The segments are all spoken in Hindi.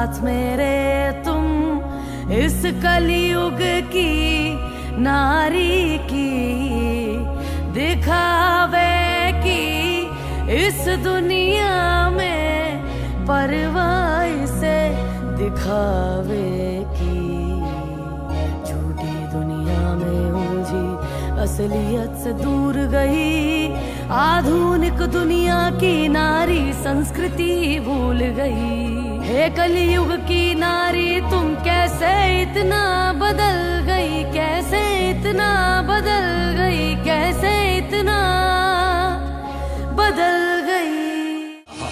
साथ मेरे तुम इस कलयुग की नारी की, दिखावे की इस दुनिया में परवाह से दिखावे की। झूठी दुनिया में उलझी असलियत से दूर गई, आधुनिक दुनिया की नारी संस्कृति भूल गई। हे कलयुग की नारी तुम कैसे इतना बदल गई, कैसे इतना बदल गई, कैसे इतना बदल गई।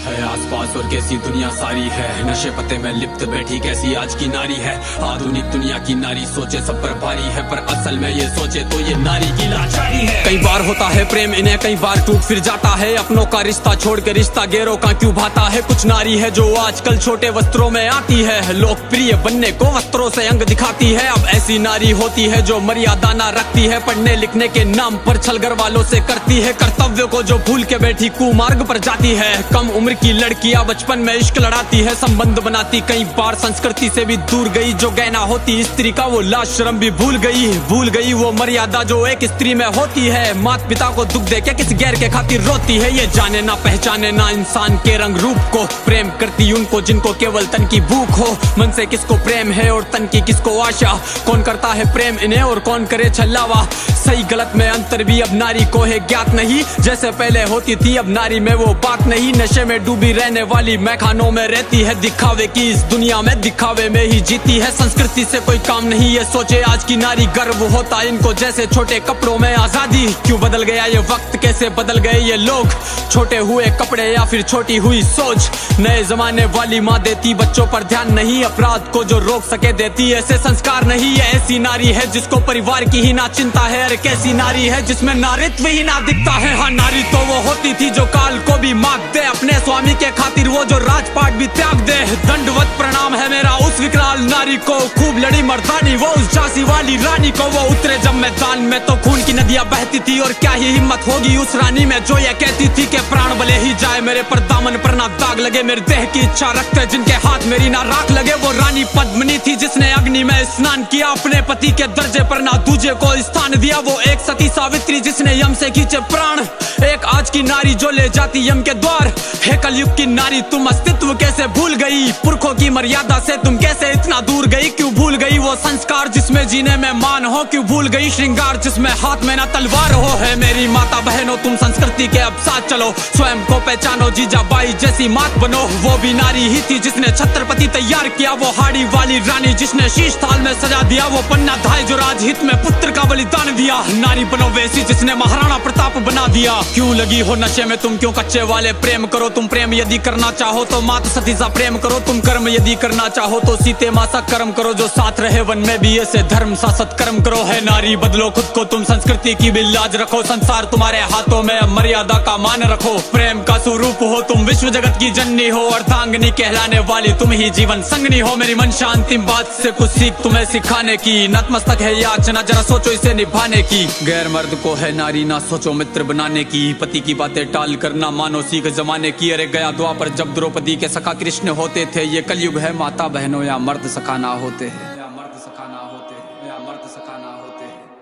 है आसपास और कैसी दुनिया सारी है, नशे पते में लिप्त बैठी कैसी आज की नारी है। आधुनिक दुनिया की नारी सोचे सब पर भारी है, पर असल में ये सोचे तो ये नारी की लाचारी है। कई बार होता है प्रेम इन्हें, कई बार टूट फिर जाता है, अपनों का रिश्ता छोड़ के रिश्ता गैरों का क्यों भाता है। कुछ नारी है जो आजकल छोटे वस्त्रों में आती है, लोकप्रिय बनने को वस्त्रों से अंग दिखाती है। अब ऐसी नारी होती है जो मर्यादा ना रखती है, पढ़ने लिखने के नाम पर छल घर वालों से करती है। कर्तव्य को जो भूल के बैठी कुमार्ग पर जाती है। कम उम्र की लड़कियां बचपन में इश्क लड़ाती है, संबंध बनाती कई बार संस्कृति से भी दूर गई। जो गहना होती स्त्री का वो लाज शर्म भी भूल गई वो मर्यादा जो एक स्त्री में होती है। माता पिता को दुख दे के किसी गैर के खातिर रोती है, ये जाने ना पहचाने ना इंसान के रंग रूप को। प्रेम करती उनको जिनको केवल तन की भूख हो, मन से किसको प्रेम है और तन की किसको आशा। कौन करता है प्रेम इन्हें और कौन करे छलावा, सही गलत में अंतर भी अब नारी को है ज्ञात नहीं। जैसे पहले होती थी अब नारी में वो बात नहीं, नशे में डूबी रहने वाली मैखानों में रहती है। दिखावे की इस दुनिया में दिखावे में ही जीती है, संस्कृति से कोई काम नहीं ये सोचे आज की नारी। गर्व होता इनको जैसे छोटे कपड़ों में आजादी, क्यों बदल गया ये वक्त कैसे बदल गए ये लोग। छोटे हुए कपड़े या फिर छोटी हुई सोच, नए जमाने वाली माँ देती बच्चों पर ध्यान नहीं। अपराध को जो रोक सके देती ऐसे संस्कार नहीं। ये ऐसी नारी है जिसको परिवार की ही ना चिंता है, अरे कैसी नारी है जिसमें नारित्व ही ना दिखता है। हाँ नारी तो वो होती थी जो काल को भी मांग दे, अपने स्वामी के खातिर वो जो राजपाट भी त्याग दे। दंडवत प्रणाम है मेरा उस विकराल नारी को, खूब लड़ी मर्दानी वो उस झांसी वाली रानी को। वो उतरे जब मैदान में तो खून की नदियां बहती थी, और क्या ही हिम्मत होगी उस रानी में जो ये कहती थी कि प्राण भले ही जाए मेरे पर दामन पर ना दाग लगे। मेरे देह की इच्छा रखते जिनके हाथ मेरी ना राख लगे। वो रानी पद्मिनी थी जिसने अग्नि में स्नान किया, अपने पति के दर्जे पर ना दूजे को स्थान दिया। वो एक सती सावित्री जिसने यम से खींचे प्राण, एक आज की नारी जो ले जाती यम के द्वार। हे कलयुग की नारी तुम अस्तित्व कैसे भूल गई, पुरखों की मर्यादा से तुम कैसे इतना दूर गई। क्यों भूल गई वो संस्कार जिसमें जीने में मान हो, क्यों भूल गई श्रृंगार जिसमें हाथ में ना तलवार हो। है मेरी माता बहनों तुम संस्कृति के अब साथ चलो, स्वयं को पहचानो जीजाबाई जैसी मात बनो। वो भी नारी ही थी जिसने छत्रपति तैयार किया, वो हाड़ी वाली रानी जिसने शीश थाल में सजा दिया। वो पन्ना धाय जो राजहित में पुत्र का बलिदान दिया, नारी बनो वैसी जिसने महाराणा प्रताप बना दिया। क्यों लगी हो नशे में तुम, क्यों कच्चे वाले प्रेम करो तुम। प्रेम यदि करना चाहो तो मात सती सा प्रेम करो तुम। कर्म यदि करना चाहो तो सीते माँ सा कर्म करो, जो साथ रहे वन में भी ऐसे धर्म सा सत्कर्म करो। है नारी बदलो खुद को तुम, संस्कृति की भी लाज रखो। संसार तुम्हारे हाथों में, मर्यादा का मान रखो। प्रेम का स्वरूप हो तुम, विश्व जगत की जननी हो, अर्धांगिनी कहलाने वाली तुम ही जीवन संगनी हो। मेरी मन शांतिम बात से कुछ सीख तुम्हें सिखाने की, नतमस्तक है याचना जरा सोचो इसे निभाने की। गैर मर्द को है नारी ना सोचो मित्र बनाने की, पति की बातें टाल करना मानो सीख जमाने की। अरे गया द्वापर जब द्रौपदी के सखा कृष्ण होते थे, ये कलयुग है माता बहनों या मर्द सखा ना होते हैं, या मर्द सखा ना होते हैं, या मर्द सखा ना होते हैं।